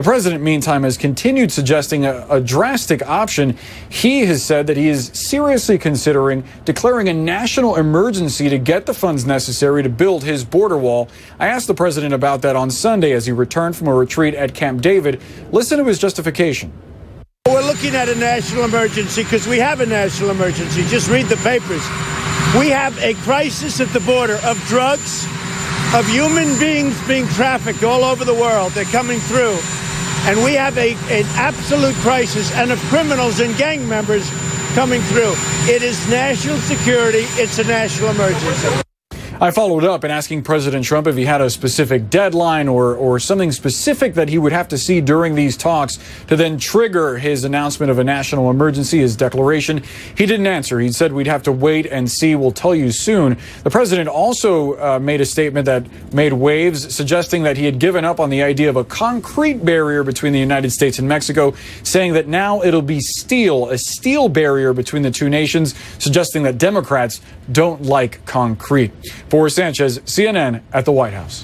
The president, meantime, has continued suggesting a drastic option. He has said that he is seriously considering declaring a national emergency to get the funds necessary to build his border wall. I asked the president about that on Sunday as he returned from a retreat at Camp David. Listen to his justification. We're looking at a national emergency because we have a national emergency. Just read the papers. We have a crisis at the border of drugs, of human beings being trafficked all over the world. They're coming through. And we have an absolute crisis, and of criminals and gang members coming through. It is national security. It's a national emergency. I followed up in asking President Trump if he had a specific deadline or something specific that he would have to see during these talks to then trigger his announcement of a national emergency, his declaration. He didn't answer. He said we'd have to wait and see. We'll tell you soon. The president also made a statement that made waves, suggesting that he had given up on the idea of a concrete barrier between the United States and Mexico, saying that now it'll be steel, a steel barrier between the two nations, suggesting that Democrats don't like concrete. For Sanchez, CNN at the White House.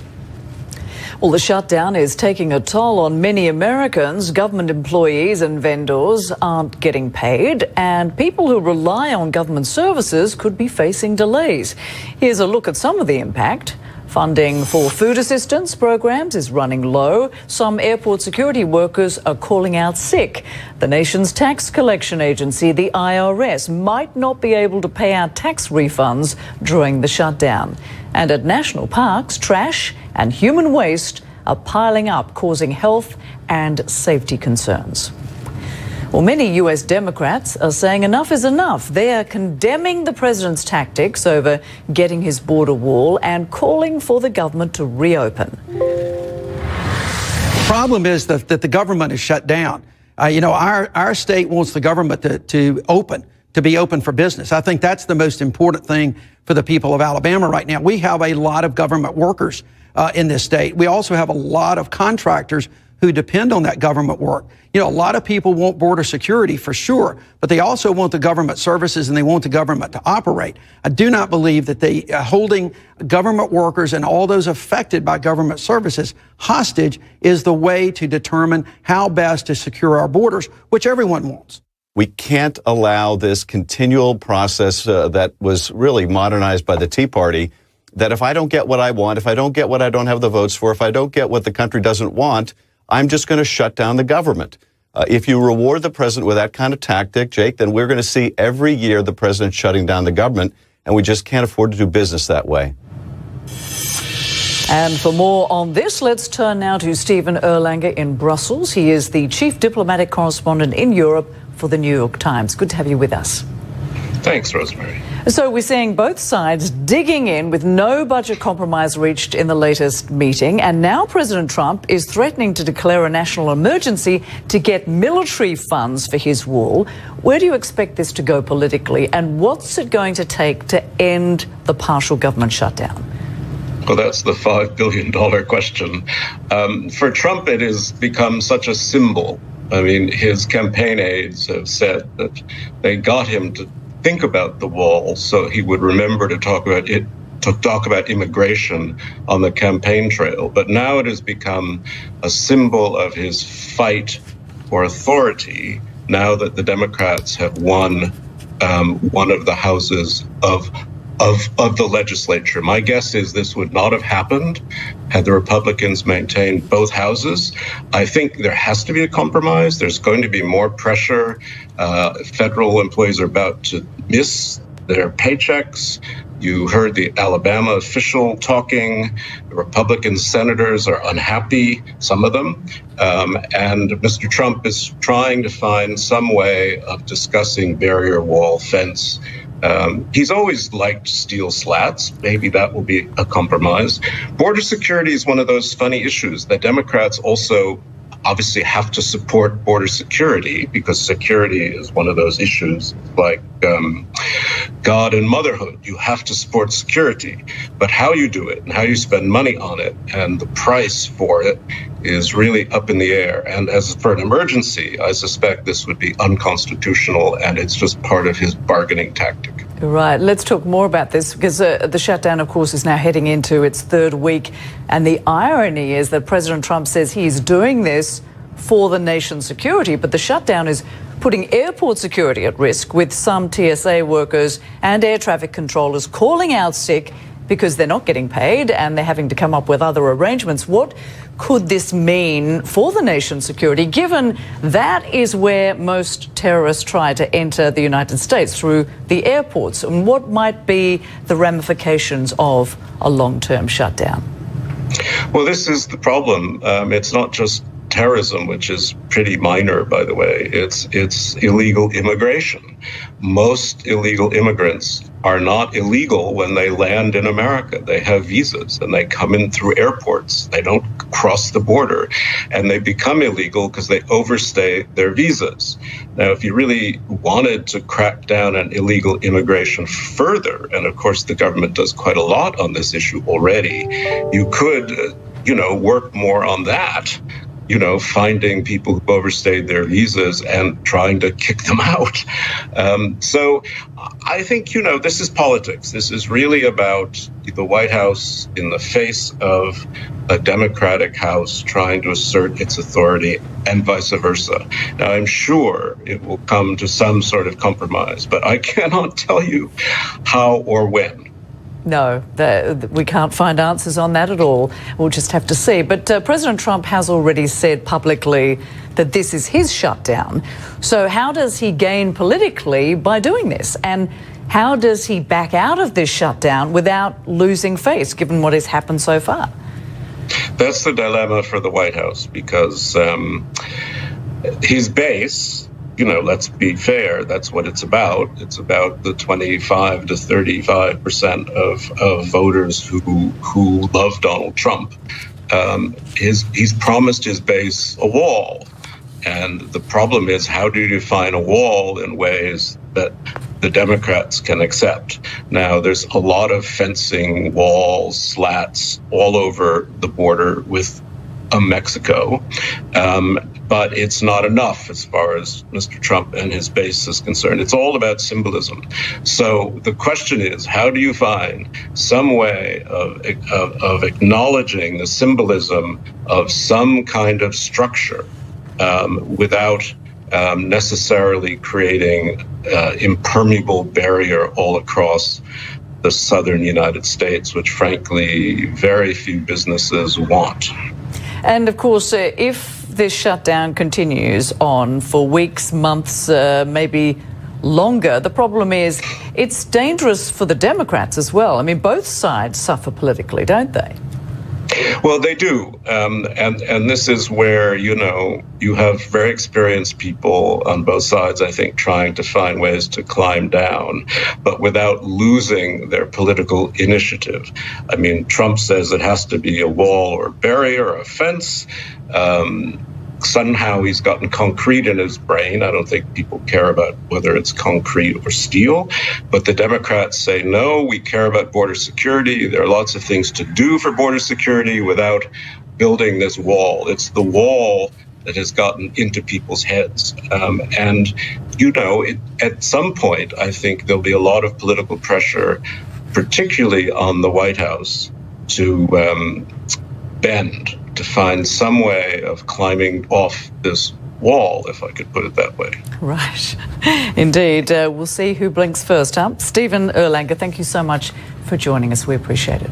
Well, the shutdown is taking a toll on many Americans. Government employees and vendors aren't getting paid, and people who rely on government services could be facing delays. Here's a look at some of the impact. Funding for food assistance programs is running low. Some airport security workers are calling out sick. The nation's tax collection agency, the IRS, might not be able to pay out tax refunds during the shutdown. And at national parks, trash and human waste are piling up, causing health and safety concerns. Well, many US Democrats are saying enough is enough. They are condemning the president's tactics over getting his border wall and calling for the government to reopen. The problem is that the government is shut down. Our state wants the government to be open for business. I think that's the most important thing for the people of Alabama right now. We have a lot of government workers in this state. We also have a lot of contractors who depend on that government work. A lot of people want border security for sure, but they also want the government services and they want the government to operate. I do not believe that holding government workers and all those affected by government services hostage is the way to determine how best to secure our borders, which everyone wants. We can't allow this continual process that was really modernized by the Tea Party, that if I don't get what I want, if I don't get what I don't have the votes for, if I don't get what the country doesn't want, I'm just going to shut down the government. If you reward the president with that kind of tactic, Jake, then we're going to see every year the president shutting down the government, and we just can't afford to do business that way. And for more on this, let's turn now to Stephen Erlanger in Brussels. He is the chief diplomatic correspondent in Europe for the New York Times. Good to have you with us. Thanks, Rosemary. So we're seeing both sides digging in with no budget compromise reached in the latest meeting. And now President Trump is threatening to declare a national emergency to get military funds for his wall. Where do you expect this to go politically? And what's it going to take to end the partial government shutdown? Well, that's the $5 billion question. For Trump, it has become such a symbol. I mean, his campaign aides have said that they got him to think about the wall so he would remember to talk about it, to talk about immigration on the campaign trail. But now it has become a symbol of his fight for authority now that the Democrats have won one of the houses of the legislature. My guess is this would not have happened had the Republicans maintained both houses. I think there has to be a compromise. There's going to be more pressure. Federal employees are about to miss their paychecks. You heard the Alabama official talking. The Republican senators are unhappy, some of them. And Mr. Trump is trying to find some way of discussing barrier wall, fence. He's always liked steel slats. Maybe that will be a compromise. Border security is one of those funny issues that Democrats also obviously have to support border security because security is one of those issues like God and motherhood. You have to support security, but how you do it and how you spend money on it and the price for it is really up in the air. And as for an emergency, I suspect this would be unconstitutional, and it's just part of his bargaining tactic. Right. Let's talk more about this because the shutdown, of course, is now heading into its third week. And the irony is that President Trump says he's doing this for the nation's security, but the shutdown is putting airport security at risk, with some TSA workers and air traffic controllers calling out sick because they're not getting paid and they're having to come up with other arrangements. What could this mean for the nation's security, given that is where most terrorists try to enter the United States, through the airports? And what might be the ramifications of a long-term shutdown? Well, this is the problem. It's not just terrorism, which is pretty minor, by the way. It's illegal immigration. Most illegal immigrants are not illegal when they land in America. They have visas and they come in through airports. They don't cross the border, and they become illegal because they overstay their visas. Now, if you really wanted to crack down on illegal immigration further, and of course the government does quite a lot on this issue already, you could, work more on that. Finding people who've overstayed their visas and trying to kick them out. So I think, this is politics. This is really about the White House in the face of a Democratic House trying to assert its authority, and vice versa. Now, I'm sure it will come to some sort of compromise, but I cannot tell you how or when. No, we can't find answers on that at all. We'll just have to see. But President Trump has already said publicly that this is his shutdown. So how does he gain politically by doing this? And how does he back out of this shutdown without losing face, given what has happened so far? That's the dilemma for the White House, because his base, let's be fair, that's what it's about. It's about the 25 to 35% of voters who love Donald Trump. He's promised his base a wall. And the problem is, how do you define a wall in ways that the Democrats can accept? Now, there's a lot of fencing, walls, slats all over the border with Mexico. But it's not enough as far as Mr. Trump and his base is concerned. It's all about symbolism. So the question is, how do you find some way of acknowledging the symbolism of some kind of structure without necessarily creating impermeable barrier all across the southern United States, which frankly very few businesses want? And of course, if this shutdown continues on for weeks, months, maybe longer, the problem is it's dangerous for the Democrats as well. I mean, both sides suffer politically, don't they? Well, they do. And this is where, you have very experienced people on both sides, I think, trying to find ways to climb down, but without losing their political initiative. I mean, Trump says it has to be a wall or a barrier or a fence. Somehow he's gotten concrete in his brain. I don't think people care about whether it's concrete or steel. But the Democrats say, no, we care about border security. There are lots of things to do for border security without building this wall. It's the wall that has gotten into people's heads. At some point, I think there'll be a lot of political pressure, particularly on the White House, to bend, to find some way of climbing off this wall, if I could put it that way. Right. Indeed. We'll see who blinks first, huh? Stephen Erlanger, thank you so much for joining us. We appreciate it.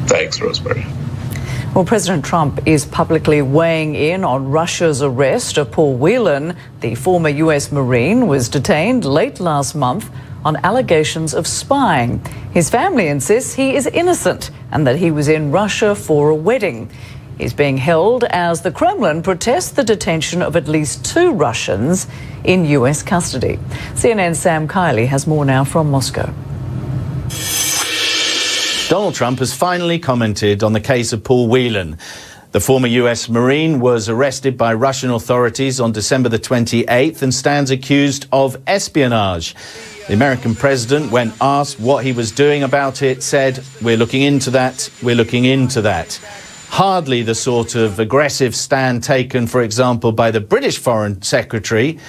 Thanks, Rosemary. Well, President Trump is publicly weighing in on Russia's arrest of Paul Whelan. The former US Marine was detained late last month on allegations of spying. His family insists he is innocent and that he was in Russia for a wedding. He's being held as the Kremlin protests the detention of at least 2 Russians in US custody. CNN's Sam Kiley has more now from Moscow. Donald Trump has finally commented on the case of Paul Whelan. The former US Marine was arrested by Russian authorities on December the 28th and stands accused of espionage. The American president, when asked what he was doing about it, said, "We're looking into that, we're looking into that." Hardly the sort of aggressive stand taken, for example, by the British Foreign Secretary,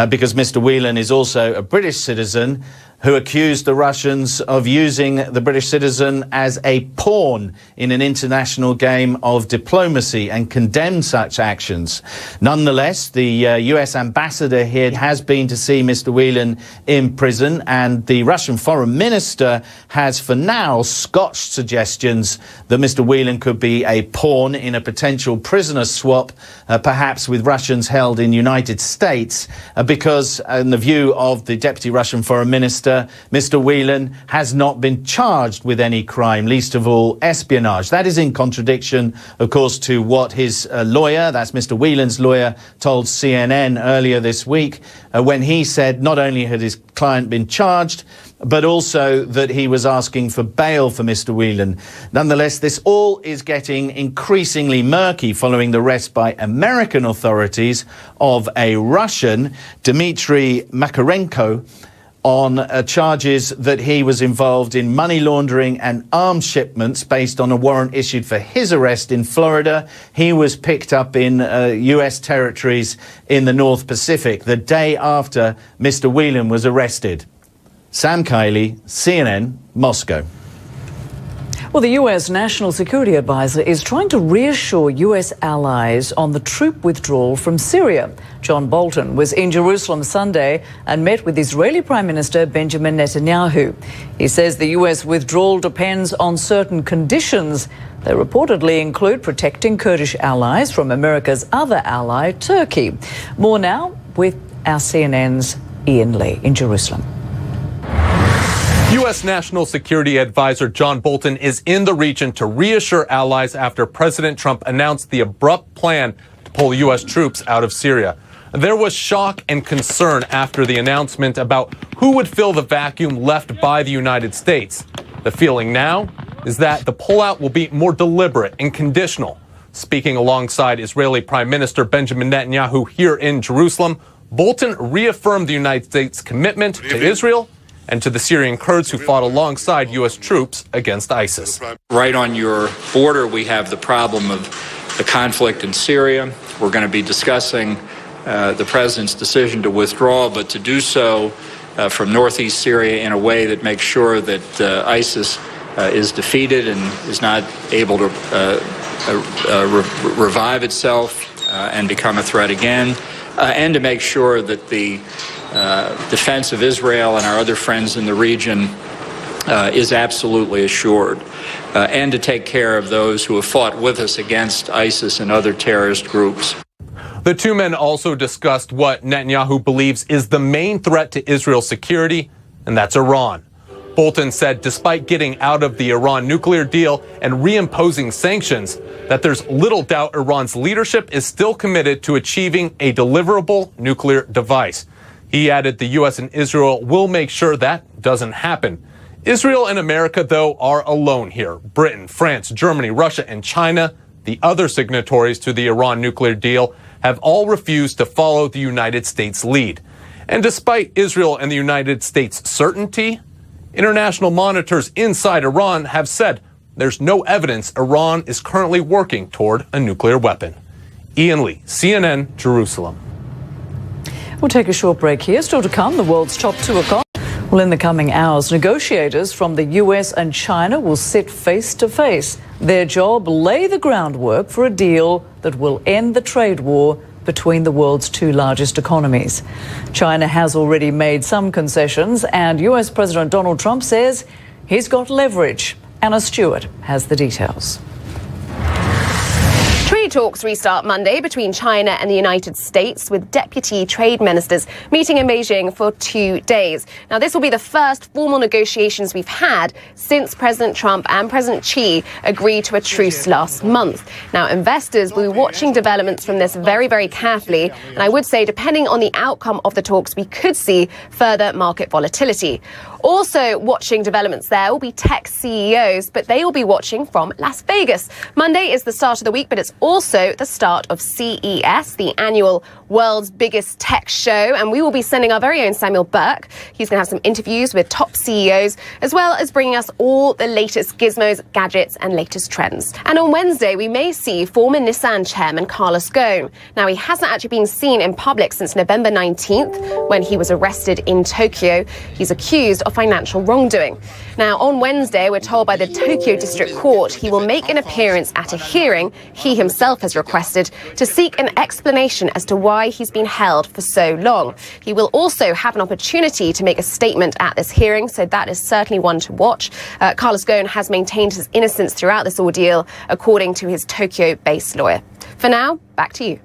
because Mr. Whelan is also a British citizen. who accused the Russians of using the British citizen as a pawn in an international game of diplomacy and condemned such actions. Nonetheless, the US ambassador here has been to see Mr. Whelan in prison, and the Russian foreign minister has for now scotched suggestions that Mr. Whelan could be a pawn in a potential prisoner swap, perhaps with Russians held in the United States, because in the view of the deputy Russian foreign minister, Mr. Whelan has not been charged with any crime, least of all espionage. That is in contradiction, of course, to what his lawyer, that's Mr. Whelan's lawyer, told CNN earlier this week, when he said not only had his client been charged, but also that he was asking for bail for Mr. Whelan. Nonetheless, this all is getting increasingly murky following the arrest by American authorities of a Russian, Dmitry Makarenko, on charges that he was involved in money laundering and arms shipments based on a warrant issued for his arrest in Florida. He was picked up in US territories in the North Pacific the day after Mr. Whelan was arrested. Sam Kiley, CNN, Moscow. Well, the US National Security Advisor is trying to reassure US allies on the troop withdrawal from Syria. John Bolton was in Jerusalem Sunday and met with Israeli Prime Minister Benjamin Netanyahu. He says the US withdrawal depends on certain conditions. They reportedly include protecting Kurdish allies from America's other ally, Turkey. More now with our CNN's Ian Lee in Jerusalem. U.S. National Security Advisor John Bolton is in the region to reassure allies after President Trump announced the abrupt plan to pull U.S. troops out of Syria. There was shock and concern after the announcement about who would fill the vacuum left by the United States. The feeling now is that the pullout will be more deliberate and conditional. Speaking alongside Israeli Prime Minister Benjamin Netanyahu here in Jerusalem, Bolton reaffirmed the United States' commitment to Israel and to the Syrian Kurds who fought alongside U.S. troops against ISIS. Right on your border, we have the problem of the conflict in Syria. We're going to be discussing the president's decision to withdraw, but to do so from northeast Syria in a way that makes sure that ISIS is defeated and is not able to revive itself and become a threat again, and to make sure that the defense of Israel and our other friends in the region is absolutely assured, and to take care of those who have fought with us against ISIS and other terrorist groups. The two men also discussed what Netanyahu believes is the main threat to Israel's security, and that's Iran. Bolton said despite getting out of the Iran nuclear deal and reimposing sanctions, that there's little doubt Iran's leadership is still committed to achieving a deliverable nuclear device. He added the U.S. and Israel will make sure that doesn't happen. Israel and America, though, are alone here. Britain, France, Germany, Russia, and China, the other signatories to the Iran nuclear deal, have all refused to follow the United States' lead. And despite Israel and the United States' certainty, international monitors inside Iran have said there's no evidence Iran is currently working toward a nuclear weapon. Ian Lee, CNN, Jerusalem. We'll take a short break here. Still to come, the world's top 2 economies. Well, in the coming hours, negotiators from the US and China will sit face to face. Their job, lay the groundwork for a deal that will end the trade war between the world's 2 largest economies. China has already made some concessions, and US President Donald Trump says he's got leverage. Anna Stewart has the details. Trade talks restart Monday between China and the United States, with deputy trade ministers meeting in Beijing for 2 days. Now, this will be the first formal negotiations we've had since President Trump and President Xi agreed to a truce last month. Now, investors will be watching developments from this very, very carefully. And I would say, depending on the outcome of the talks, we could see further market volatility. Also watching developments there will be tech CEOs, but they will be watching from Las Vegas. Monday is the start of the week, but it's also the start of CES, the annual world's biggest tech show. And we will be sending our very own Samuel Burke. He's going to have some interviews with top CEOs, as well as bringing us all the latest gizmos, gadgets, and latest trends. And on Wednesday, we may see former Nissan chairman Carlos Ghosn. Now, he hasn't actually been seen in public since November 19th, when he was arrested in Tokyo. He's accused of financial wrongdoing. Now, on Wednesday, we're told by the Tokyo District Court he will make an appearance at a hearing he himself has requested to seek an explanation as to why he's been held for so long. He will also have an opportunity to make a statement at this hearing, so that is certainly one to watch. Carlos Ghosn has maintained his innocence throughout this ordeal, according to his Tokyo-based lawyer. For now, back to you.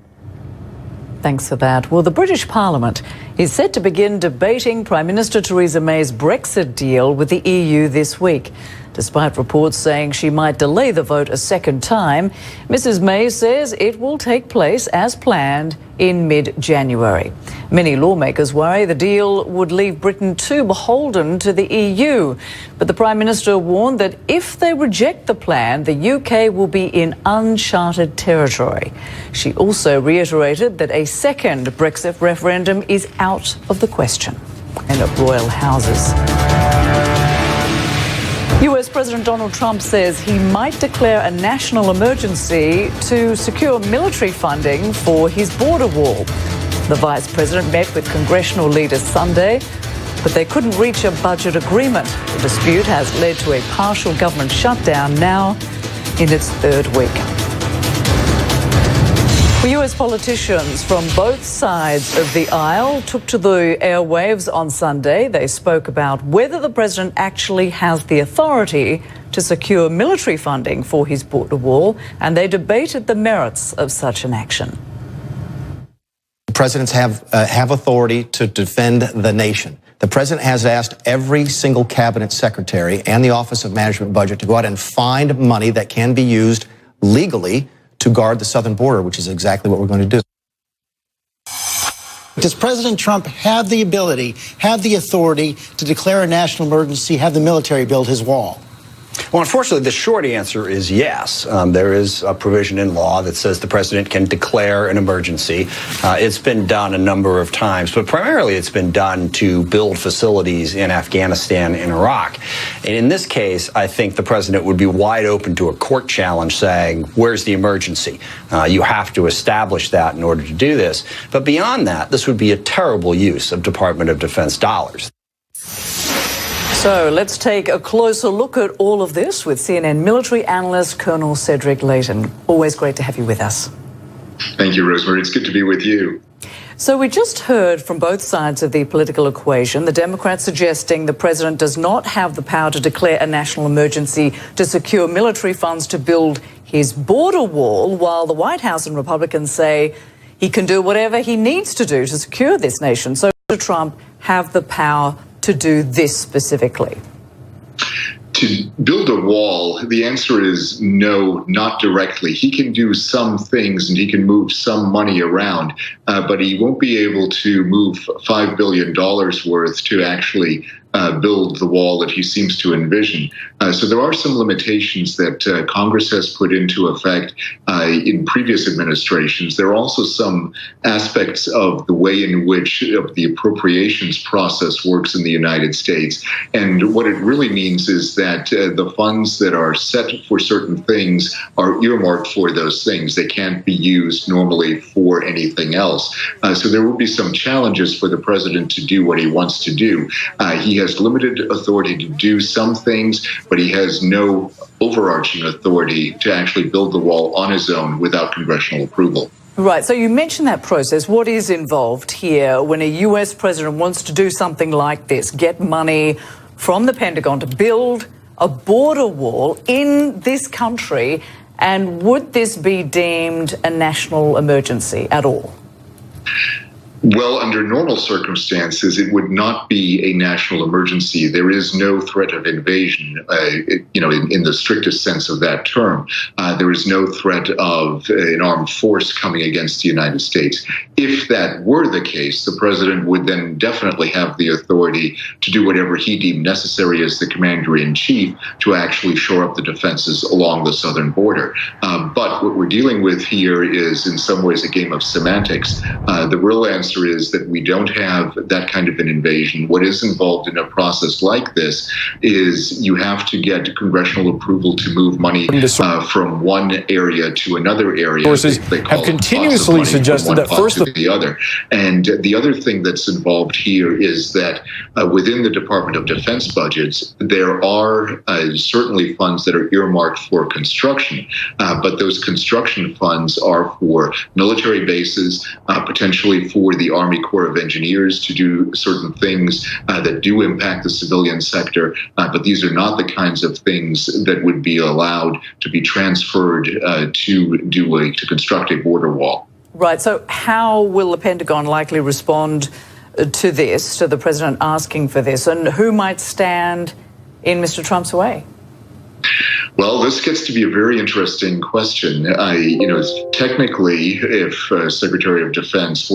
Thanks for that. Well, the British Parliament is set to begin debating Prime Minister Theresa May's Brexit deal with the EU this week. Despite reports saying she might delay the vote a second time, Mrs May says it will take place as planned in mid-January. Many lawmakers worry the deal would leave Britain too beholden to the EU. But the Prime Minister warned that if they reject the plan, the UK will be in uncharted territory. She also reiterated that a second Brexit referendum is out of the question. And at royal houses. US President Donald Trump says he might declare a national emergency to secure military funding for his border wall. The Vice President met with congressional leaders Sunday, but they couldn't reach a budget agreement. The dispute has led to a partial government shutdown now in its third week. US politicians from both sides of the aisle took to the airwaves on Sunday. They spoke about whether the president actually has the authority to secure military funding for his border wall, and they debated the merits of such an action. Presidents have authority to defend the nation. The president has asked every single cabinet secretary and the Office of Management and Budget to go out and find money that can be used legally to guard the southern border, which is exactly what we're going to do. Does President Trump have the ability, have the authority to declare a national emergency, have the military build his wall? Well, unfortunately, the short answer is yes. There is a provision in law that says the president can declare an emergency. It's been done a number of times, but primarily it's been done to build facilities in Afghanistan and Iraq. And in this case, I think the president would be wide open to a court challenge saying, where's the emergency? You have to establish that in order to do this. But beyond that, this would be a terrible use of Department of Defense dollars. So let's take a closer look at all of this with CNN military analyst Colonel Cedric Leighton. Always great to have you with us. Thank you, Rosemary. It's good to be with you. So we just heard from both sides of the political equation, the Democrats suggesting the president does not have the power to declare a national emergency to secure military funds to build his border wall, while the White House and Republicans say he can do whatever he needs to do to secure this nation. So does Trump have the power to do this specifically? To build a wall, the answer is no, not directly. He can do some things and he can move some money around, but he won't be able to move $5 billion worth to actually build the wall that he seems to envision. So there are some limitations that Congress has put into effect in previous administrations. There are also some aspects of the way in which the appropriations process works in the United States. And what it really means is that the funds that are set for certain things are earmarked for those things. They can't be used normally for anything else. So there will be some challenges for the president to do what he wants to do. He has limited authority to do some things, but he has no overarching authority to actually build the wall on his own without congressional approval. Right, so you mentioned that process. What is involved here when a US president wants to do something like this, get money from the Pentagon to build a border wall in this country, and would this be deemed a national emergency at all? Well, under normal circumstances, it would not be a national emergency. There is no threat of invasion, in the strictest sense of that term. There is no threat of an armed force coming against the United States. If that were the case, the president would then definitely have the authority to do whatever he deemed necessary as the commander-in-chief to actually shore up the defenses along the southern border. But what we're dealing with here is in some ways a game of semantics. The real answer answer is that we don't have that kind of an invasion. What is involved in a process like this is you have to get congressional approval to move money from one area to another area. Sources have continuously suggested that first to the other. And the other thing that's involved here is that within the Department of Defense budgets, there are certainly funds that are earmarked for construction, but those construction funds are for military bases, potentially for the Army Corps of Engineers to do certain things that do impact the civilian sector, but these are not the kinds of things that would be allowed to be transferred to construct a border wall. Right. So how will the Pentagon likely respond to this, to the president asking for this, and who might stand in Mr. Trump's way? Well, this gets to be a very interesting question. Technically, if former Secretary of Defense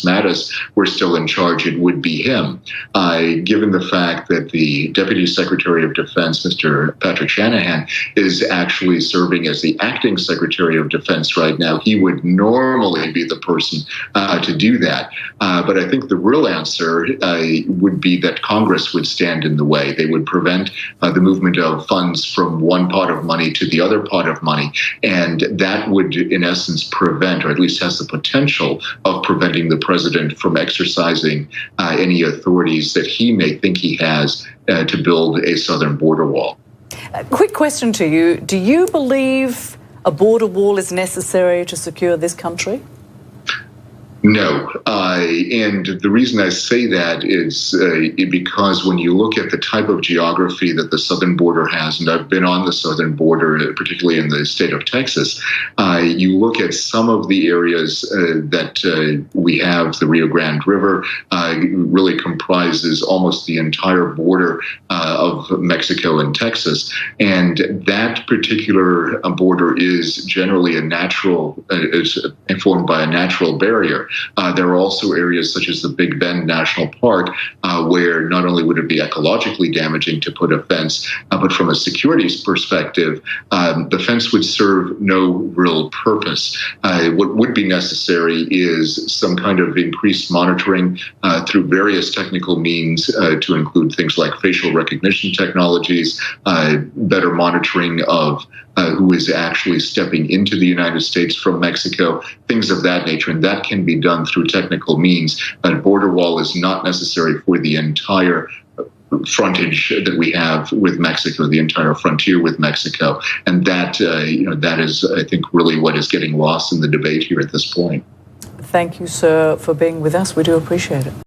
Mattis were still in charge, it would be him. Given the fact that the Deputy Secretary of Defense, Mr. Patrick Shanahan, is actually serving as the acting Secretary of Defense right now, he would normally be the person to do that. But I think the real answer would be that Congress would stand in the way. They would prevent the movement of funds from one pot of money to the other pot of money. And that would, in essence, prevent, or at least has the potential of preventing the president from exercising any authorities that he may think he has to build a southern border wall. A quick question to you. Do you believe a border wall is necessary to secure this country? No. And the reason I say that is because when you look at the type of geography that the southern border has, and I've been on the southern border, particularly in the state of Texas, you look at some of the areas that we have, the Rio Grande River really comprises almost the entire border of Mexico and Texas. And that particular border is generally is informed by a natural barrier. There are also areas such as the Big Bend National Park where not only would it be ecologically damaging to put a fence, but from a security perspective, the fence would serve no real purpose. What would be necessary is some kind of increased monitoring through various technical means to include things like facial recognition technologies, better monitoring of who is actually stepping into the United States from Mexico, things of that nature. And that can be done through technical means. A border wall is not necessary for the entire frontage that we have with Mexico, the entire frontier with Mexico. And that, that is, I think, really what is getting lost in the debate here at this point. Thank you, sir, for being with us. We do appreciate it.